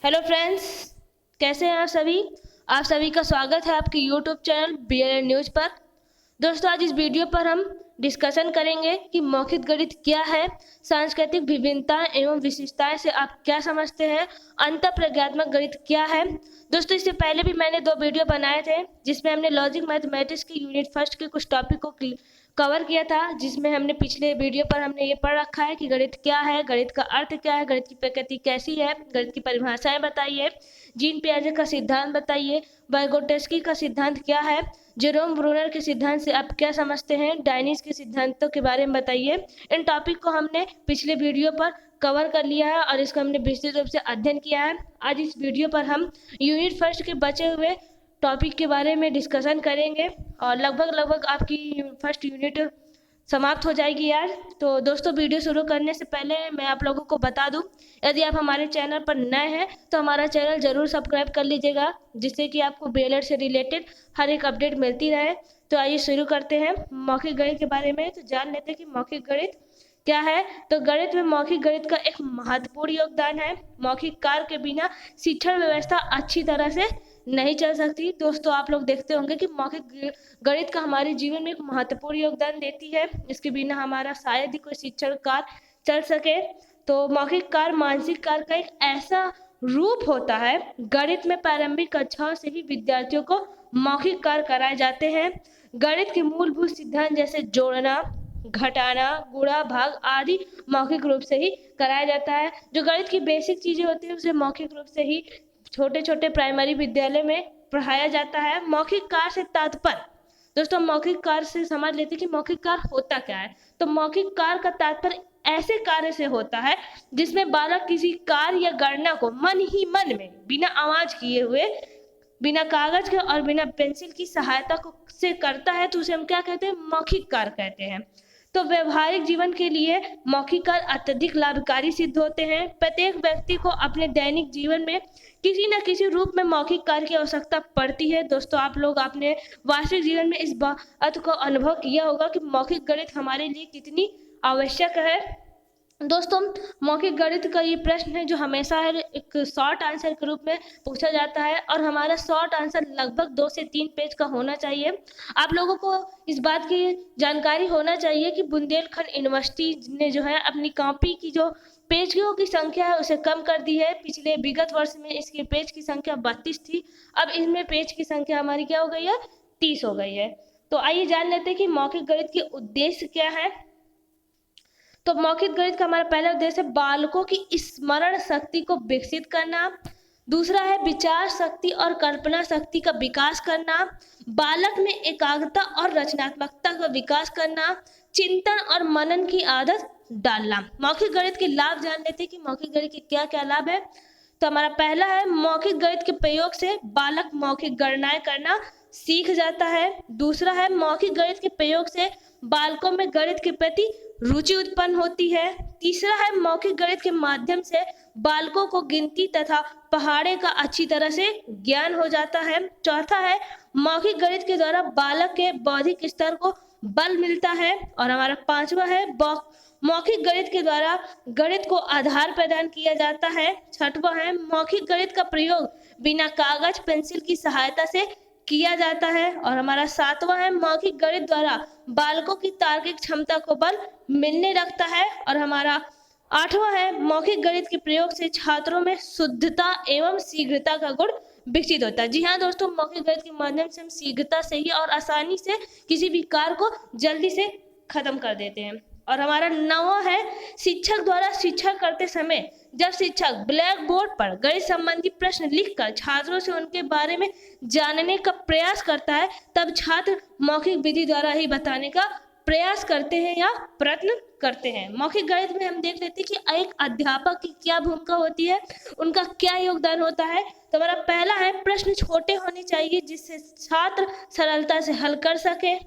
Hello friends, कैसे हैं आप सभी का स्वागत है आपके यूट्यूब चैनल BLN न्यूज़ पर। दोस्तों, आज इस वीडियो पर हम डिस्कशन करेंगे कि मौखिक गणित क्या है, सांस्कृतिक विभिन्नताएं एवं विशेषताएं से आप क्या समझते हैं, अंतःप्रज्ञात्मक गणित क्या है। दोस्तों, इससे पहले भी मैंने 2 वीडियो बनाए थे जिसमें हमने लॉजिक मैथमेटिक्स की यूनिट फर्स्ट के कुछ टॉपिक को कवर किया था, जिसमें हमने पिछले वीडियो पर हमने ये पढ़ रखा है कि गणित क्या है, गणित का अर्थ क्या है, गणित की प्रकृति कैसी है, गणित की परिभाषाएं बताइए, जीन पियाजे का सिद्धांत बताइए, वाइगोटस्की का सिद्धांत क्या है, जेरोम ब्रूनर के सिद्धांत से आप क्या समझते हैं, डायनीज के सिद्धांतों के बारे में बताइए। इन टॉपिक को हमने पिछले वीडियो पर कवर कर लिया है और इसका हमने विस्तृत रूप से अध्ययन किया है। आज इस वीडियो पर हम यूनिट फर्स्ट के बचे हुए टॉपिक के बारे में डिस्कशन करेंगे और लगभग आपकी फर्स्ट यूनिट समाप्त हो जाएगी यार। तो दोस्तों, वीडियो शुरू करने से पहले मैं आप लोगों को बता दूं, यदि आप हमारे चैनल पर नए हैं तो हमारा चैनल जरूर सब्सक्राइब कर लीजिएगा, जिससे कि आपको BLN से रिलेटेड हर एक अपडेट मिलती रहे। तो आइए शुरू करते हैं मौखिक गणित के बारे में। तो जान लेते हैं कि मौखिक गणित क्या है। तो गणित में मौखिक गणित का एक महत्वपूर्ण योगदान है। मौखिक कार्य के बिना शिक्षण व्यवस्था अच्छी तरह से नहीं चल सकती। दोस्तों, आप लोग देखते होंगे कि मौखिक गणित का हमारे जीवन में एक महत्वपूर्ण योगदान देती है। इसके बिना हमारा शायद ही कोई शिक्षण कार्य चल सके। तो मौखिक कार्य मानसिक कार्य का एक ऐसा रूप होता है। गणित में प्रारंभिक कक्षाओं से ही विद्यार्थियों को मौखिक कार्य कराए जाते हैं। गणित के मूलभूत सिद्धांत जैसे जोड़ना, घटाना, गुणा, भाग आदि मौखिक रूप से ही कराया जाता है। जो गणित की बेसिक चीजें होती है उसे मौखिक रूप से ही छोटे छोटे प्राइमरी विद्यालय में पढ़ाया जाता है। मौखिक कार्य से तात्पर्य, दोस्तों मौखिक कार्य से समझ लेते हैं कि मौखिक कार्य होता क्या है। तो मौखिक कार्य का तात्पर्य ऐसे कार्य से होता है जिसमें बालक किसी कार्य या गणना को मन ही मन में बिना आवाज किए हुए, बिना कागज के और बिना पेंसिल की सहायता को से करता है, तो उसे हम क्या कहते हैं, मौखिक कार्य कहते हैं। तो व्यवहारिक जीवन के लिए मौखिक कार्य अत्यधिक लाभकारी सिद्ध होते हैं। प्रत्येक व्यक्ति को अपने दैनिक जीवन में किसी न किसी रूप में मौखिक कार्य की आवश्यकता पड़ती है। दोस्तों, आप लोग अपने वास्तविक जीवन में इस बात को अनुभव किया होगा कि मौखिक गणित हमारे लिए कितनी आवश्यक है। दोस्तों, मौखिक गणित का ये प्रश्न है जो हमेशा है एक शॉर्ट आंसर के रूप में पूछा जाता है और हमारा शॉर्ट आंसर लगभग 2 से 3 पेज का होना चाहिए। आप लोगों को इस बात की जानकारी होना चाहिए कि बुंदेलखंड यूनिवर्सिटी ने जो है अपनी कॉपी की जो पेजों की संख्या है उसे कम कर दी है। पिछले विगत वर्ष में इसके पेज की संख्या 32 थी, अब इसमें पेज की संख्या हमारी क्या हो गई है, 30 हो गई है। तो आइए जान लेते हैं कि मौखिक गणित के उद्देश्य क्या है। तो मौखिक गणित का हमारा पहला उद्देश्य है बालकों की स्मरण शक्ति को विकसित करना। दूसरा है विचार शक्ति और कल्पना शक्ति का विकास करना। बालक में एकाग्रता और रचनात्मकता का विकास करना। चिंतन और मनन की आदत डालना। मौखिक गणित के लाभ जान लेते हैं कि मौखिक गणित के क्या क्या लाभ है। तो हमारा पहला है मौखिक गणित के प्रयोग से बालक मौखिक गणनाएं करना सीख जाता है। दूसरा है मौखिक गणित के प्रयोग से बालकों में गणित के प्रति रुचि उत्पन्न होती है। तीसरा है मौखिक गणित के माध्यम से बालकों को गिनती तथा पहाड़े का अच्छी तरह से ज्ञान हो जाता है। चौथा है मौखिक गणित के द्वारा बालक के बौद्धिक स्तर को बल मिलता है। और हमारा पांचवा है मौखिक गणित के द्वारा गणित को आधार प्रदान किया जाता है। छठवां है मौखिक गणित का प्रयोग बिना कागज पेंसिल की सहायता से किया जाता है। और हमारा सातवां है मौखिक गणित द्वारा बालकों की तार्किक क्षमता को बल मिलने लगता है। और हमारा आठवां है मौखिक गणित के प्रयोग से छात्रों में शुद्धता एवं शीघ्रता का गुण विकसित होता है। जी हाँ दोस्तों, मौखिक गणित के माध्यम से हम शीघ्रता से ही और आसानी से किसी भी कार्य को जल्दी से खत्म कर देते हैं। और हमारा नौवां है शिक्षक द्वारा शिक्षा करते समय जब शिक्षक ब्लैक बोर्ड पर गणित संबंधी प्रश्न लिखकर छात्रों से उनके बारे में जानने का प्रयास करता है, तब छात्र मौखिक विधि द्वारा ही बताने का प्रयास करते हैं या प्रयत्न करते हैं। मौखिक गणित में हम देख लेते हैं कि एक अध्यापक की क्या भूमिका होती है, उनका क्या योगदान होता है। तो हमारा पहला है प्रश्न छोटे होने चाहिए जिससे छात्र सरलता से हल कर सके।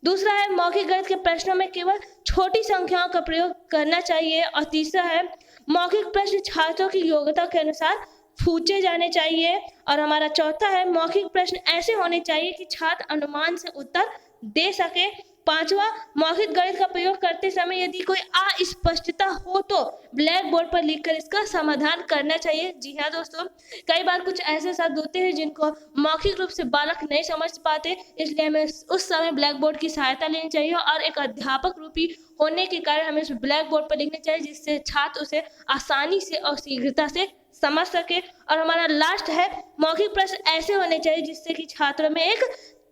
दूसरा है मौखिक गणित के प्रश्नों में केवल छोटी संख्याओं का प्रयोग करना चाहिए। और तीसरा है मौखिक प्रश्न छात्रों की योग्यता के अनुसार पूछे जाने चाहिए। और हमारा चौथा है मौखिक प्रश्न ऐसे होने चाहिए कि छात्र अनुमान से उत्तर दे सके। पांचवा, मौखिक गणित का प्रयोग करते समय यदि कोई अस्पष्टता हो तो ब्लैक बोर्ड पर लिखकर इसका समाधान करना चाहिए। जी हाँ दोस्तों, कई बार कुछ ऐसे शब्द होते हैं जिनको मौखिक रूप से बालक नहीं समझ पाते, इसलिए हमें उस समय ब्लैक बोर्ड की सहायता लेनी चाहिए और एक अध्यापक रूपी होने के कारण हमें उस ब्लैक बोर्ड पर लिखना चाहिए, जिससे छात्र उसे आसानी से और शीघ्रता से समझ सके। और हमारा लास्ट है, मौखिक प्रश्न ऐसे होने चाहिए जिससे कि छात्रों में एक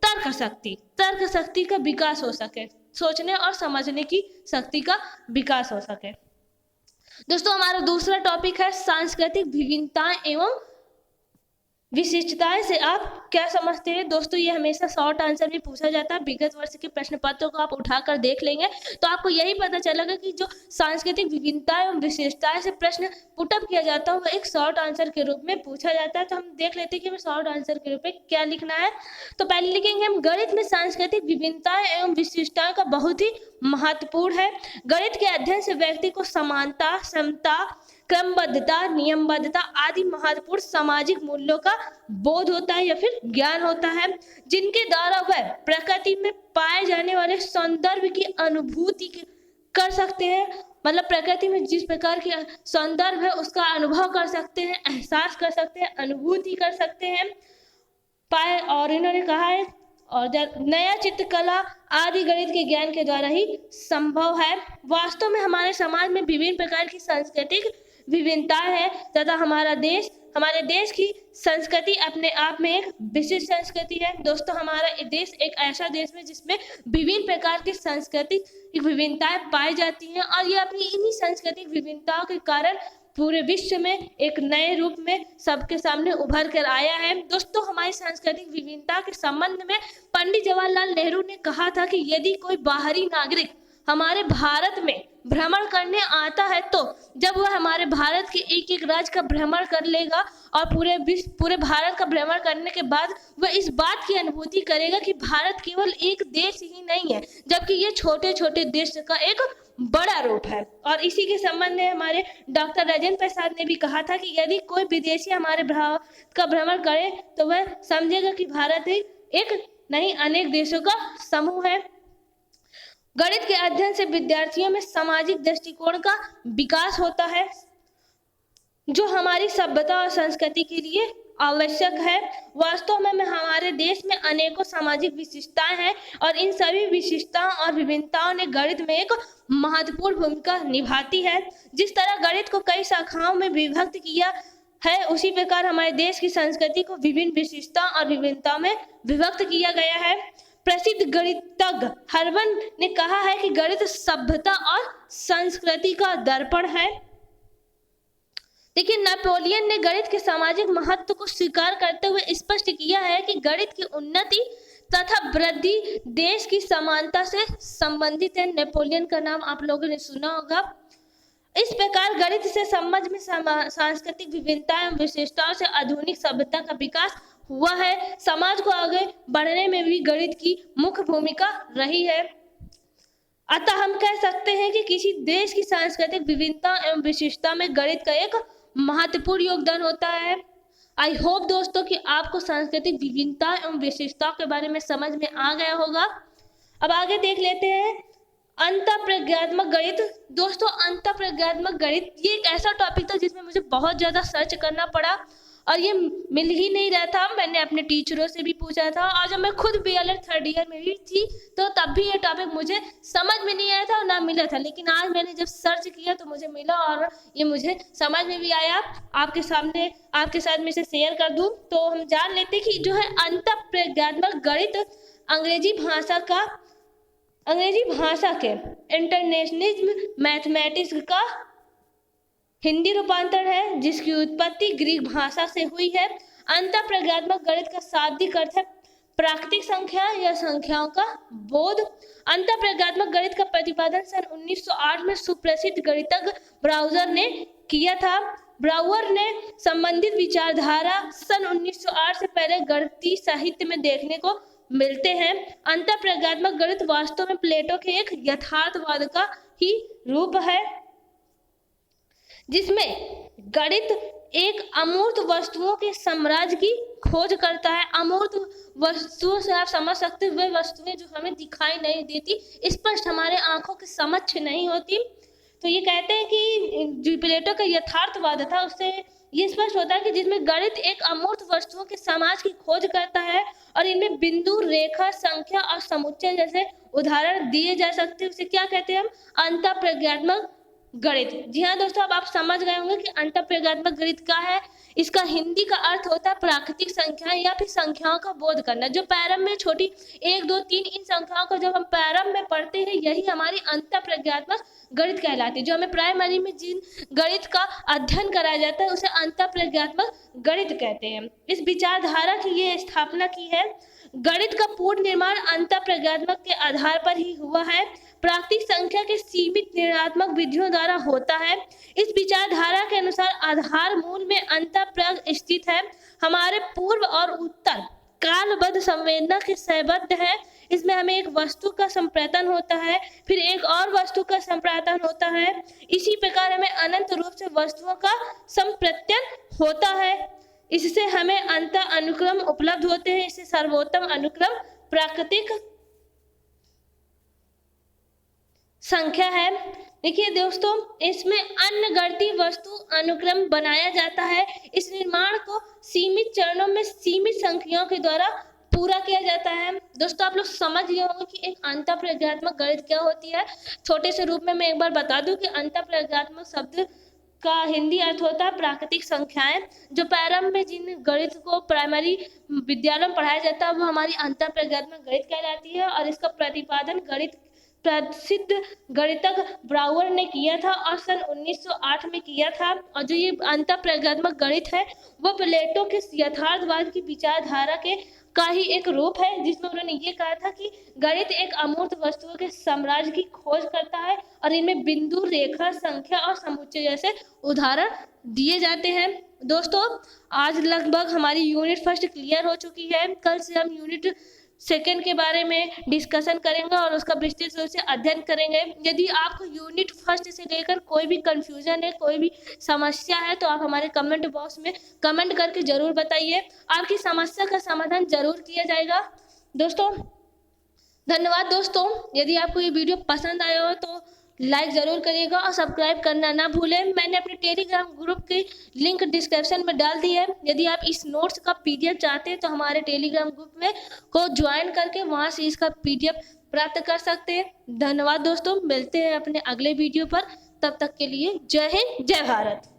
तर्क शक्ति का विकास हो सके, सोचने और समझने की शक्ति का विकास हो सके। दोस्तों, हमारा दूसरा टॉपिक है सांस्कृतिक विभिन्नताएं एवं विशिष्टताएं से आप क्या समझते हैं। दोस्तों, ये हमेशा शॉर्ट आंसर में पूछा जाता है। विगत वर्ष के प्रश्न पत्रों को आप उठाकर देख लेंगे तो आपको यही पता चलेगा कि जो सांस्कृतिक विभिन्नताएं एवं विशेषताएं से प्रश्न पुटअप किया जाता है वह एक शॉर्ट आंसर के रूप में पूछा जाता है। तो हम देख लेते हैं कि हमें शॉर्ट आंसर के रूप में क्या लिखना है। तो पहले लिखेंगे हम, गणित में सांस्कृतिक विभिन्नताएं एवं विशिष्टताएं का बहुत ही महत्वपूर्ण है। गणित के अध्ययन से व्यक्ति को समानता, समता, क्रमबद्धता, नियमबद्धता आदि महत्वपूर्ण सामाजिक मूल्यों का बोध होता है या फिर ज्ञान होता है, जिनके द्वारा वह प्रकृति में पाए जाने वाले सौंदर्य की अनुभूति कर सकते हैं। मतलब प्रकृति में जिस प्रकार के सौंदर्य है उसका अनुभव कर सकते हैं, एहसास कर सकते हैं, अनुभूति कर सकते हैं पाए। और इन्होंने कहा है और नया चित्रकला आदि गणित के ज्ञान के द्वारा ही संभव है। वास्तव में हमारे समाज में विभिन्न प्रकार की सांस्कृतिक विभिन्नताएं है तथा हमारे देश की संस्कृति अपने आप में एक विशिष्ट संस्कृति है। दोस्तों, हमारा देश एक ऐसा देश है जिसमें विभिन्न प्रकार की सांस्कृतिक विभिन्नताएं पाई जाती हैं और ये अपनी इन्हीं सांस्कृतिक विभिन्नताओं के कारण पूरे विश्व में एक नए रूप में सबके सामने उभर कर आया है। दोस्तों, हमारी सांस्कृतिक विभिन्नता के संबंध में पंडित जवाहरलाल नेहरू ने कहा था कि यदि कोई बाहरी नागरिक हमारे भारत में भ्रमण करने आता है तो जब वह हमारे भारत के एक एक राज्य का भ्रमण कर लेगा और पूरे भारत का भ्रमण करने के बाद वह इस बात की अनुभूति करेगा कि भारत केवल एक देश ही नहीं है, जबकि ये छोटे छोटे देश का एक बड़ा रूप है। और इसी के संबंध में हमारे डॉक्टर राजेंद्र प्रसाद ने भी कहा था कि यदि कोई विदेशी हमारे भारत का भ्रमण करे तो वह समझेगा कि भारत एक नहीं अनेक देशों का समूह है। गणित के अध्ययन से विद्यार्थियों में सामाजिक दृष्टिकोण का विकास होता है जो हमारी सभ्यता और संस्कृति के लिए आवश्यक है। वास्तव में हमारे देश में अनेकों सामाजिक विशिष्टताएं हैं और इन सभी विशिष्टताओं और विभिन्नताओं ने गणित में एक महत्वपूर्ण भूमिका निभाती है। जिस तरह गणित को कई शाखाओं में विभक्त किया है उसी प्रकार हमारे देश की संस्कृति को विभिन्न विशिष्टताओं और विभिन्नताओं में विभक्त किया गया है। प्रसिद्ध गणितज्ञ हर्बन ने कहा है कि गणित सभ्यता और संस्कृति का दर्पण है। देखिए, नेपोलियन ने गणित के सामाजिक महत्व को स्वीकार करते हुए स्पष्ट किया है कि गणित की उन्नति तथा वृद्धि देश की समानता से संबंधित है। नेपोलियन का नाम आप लोगों ने सुना होगा। इस प्रकार गणित से समाज में सांस्कृतिक विभिन्नताएं विशेषताओं से आधुनिक सभ्यता का विकास हुआ है। समाज को आगे बढ़ने में भी गणित की मुख्य भूमिका रही है। अतः हम कह सकते हैं कि किसी देश की सांस्कृतिक विभिन्नता एवं विशिष्टता में गणित का एक महत्वपूर्ण योगदान होता है। आई होप दोस्तों कि आपको सांस्कृतिक विभिन्नता एवं विशिष्टताओं के बारे में समझ में आ गया होगा। अब आगे देख लेते हैं अंतःप्रज्ञात्मक गणित। दोस्तों, अंतःप्रज्ञात्मक गणित ये एक ऐसा टॉपिक था जिसमें मुझे बहुत ज्यादा सर्च करना पड़ा और ये मिल ही नहीं रहा था। मैंने अपने टीचरों से भी पूछा था और जब मैं खुद BLED 3rd ईयर में भी थी तो तब भी ये टॉपिक मुझे समझ में नहीं आया था और ना मिला था, लेकिन आज मैंने जब सर्च किया तो मुझे मिला और ये मुझे समझ में भी आया। आपके साथ मैं इसे शेयर कर दूं तो हम जान लेते कि जो है अंतःप्रज्ञात्मक गणित अंग्रेजी भाषा के इंटरनेशनलिज्म मैथमेटिक्स का हिंदी रूपांतरण है जिसकी उत्पत्ति ग्रीक भाषा से हुई है। अंतःप्रज्ञात्मक गणित का शाब्दिक अर्थ है प्राकृतिक संख्या या संख्याओं का बोध। अंतःप्रज्ञात्मक गणित का प्रतिपादन सन 1908 में सुप्रसिद्ध गणितज्ञ ब्राउज़र ने किया था। ब्राउज़र ने संबंधित विचारधारा सन 1908 से पहले गणितीय साहित्य में देखने को मिलते हैं। अंतःप्रज्ञात्मक गणित वास्तव में प्लेटो के एक यथार्थवाद का ही रूप है जिसमें गणित एक अमूर्त वस्तुओं के साम्राज्य की खोज खोज करता है। अमूर्त वस्तुओं से आप समझ सकते हो, वे वस्तुएं जो हमें दिखाई नहीं देती, स्पष्ट हमारे आंखों के समक्ष नहीं होती। तो ये कहते हैं कि जो प्लेटो का यथार्थवाद था, उससे ये स्पष्ट होता है कि जिसमें गणित एक अमूर्त वस्तुओं के समाज की खोज करता है और इनमें बिंदु, रेखा, संख्या और समुच्चय जैसे उदाहरण दिए जा सकते हैं। उसे क्या कहते हैं हम? अंतःप्रज्ञात्मक गणित। जी हाँ दोस्तों, अब आप समझ गए होंगे कि अंतःप्रज्ञात्मक गणित क्या है। इसका हिंदी का अर्थ होता है प्राकृतिक संख्याएं या फिर संख्याओं का बोध करना। जो प्रारंभ में छोटी 1, 2, 3 इन संख्याओं को जब हम प्रारंभ में पढ़ते हैं, यही हमारी अंतःप्रज्ञात्मक गणित कहलाती है। जो हमें प्राइमरी में जिन गणित का अध्ययन कराया जाता है, उसे अंतःप्रज्ञात्मक गणित कहते हैं। इस विचारधारा की ये स्थापना की है। गणित का पूर्ण निर्माण अंतःप्रज्ञात्मक के आधार पर ही हुआ है। प्राकृतिक संख्या के सीमित निर्णयात्मक विधियों द्वारा होता है। इस विचारधारा के अनुसार आधार मूल में अंतःप्रज्ञ स्थित है। हमारे पूर्व और उत्तर कालबद्ध संवेदना के संबद्ध है। इसमें हमें एक वस्तु का संप्रेतन होता है, फिर एक और वस्तु का संप्रेतन होता है। इसी प्रकार हमें अनंत रूप से वस्तुओं का संप्रत्यन होता है। इससे हमें अंत अनुक्रम उपलब्ध होते हैं। इसे सर्वोत्तम अनुक्रम प्राकृतिक संख्या है। देखिए दोस्तों, इसमें अन्य गणितीय वस्तु अनुक्रम बनाया जाता है। इस निर्माण को सीमित चरणों में सीमित संख्याओं के द्वारा पूरा किया जाता है। दोस्तों, आप लोग समझ गए होंगे कि एक अंतःप्रज्ञात्मक गणित क्या होती है। छोटे से रूप में मैं एक बार बता दूं कि अंतःप्रज्ञात्मक शब्द का हिंदी अर्थ होता है प्राकृतिक संख्याएं। जो प्रारंभ में जिन गणित को प्राइमरी विद्यालय में पढ़ाया जाता है, वो हमारी अंतःप्रज्ञात्मक गणित कहलाती है। और इसका प्रतिपादन गणित प्रसिद्ध गणितज्ञ ब्राउअर ने किया था और सन 1908 में किया था। और जो ये अंतःप्रज्ञात्मक गणित है, वो प्लेटो के यथार्थवाद की विचारधारा के का ही एक रूप है, जिसमें उन्होंने ये कहा था कि गणित एक अमूर्त वस्तुओं के साम्राज्य की खोज करता है और इनमें बिंदु, रेखा, संख्या और समुच्चय जैसे उदाहरण दिए जाते हैं। दोस्तों, आज लगभग हमारी यूनिट फर्स्ट क्लियर हो चुकी है। कल से हम यूनिट सेकेंड के बारे में डिस्कशन करेंगे और उसका विस्तृत रूप से अध्ययन करेंगे। यदि आपको यूनिट फर्स्ट से लेकर कोई भी कंफ्यूजन है, कोई भी समस्या है, तो आप हमारे कमेंट बॉक्स में कमेंट करके जरूर बताइए। आपकी समस्या का समाधान जरूर किया जाएगा। दोस्तों, धन्यवाद। दोस्तों, यदि आपको ये वीडियो पसंद आया हो तो लाइक ज़रूर करिएगा और सब्सक्राइब करना ना भूलें। मैंने अपने टेलीग्राम ग्रुप की लिंक डिस्क्रिप्शन में डाल दी है। यदि आप इस नोट्स का पीडीएफ चाहते हैं तो हमारे टेलीग्राम ग्रुप में को ज्वाइन करके वहां से इसका पीडीएफ प्राप्त कर सकते हैं। धन्यवाद दोस्तों, मिलते हैं अपने अगले वीडियो पर। तब तक के लिए जय हिंद, जय भारत।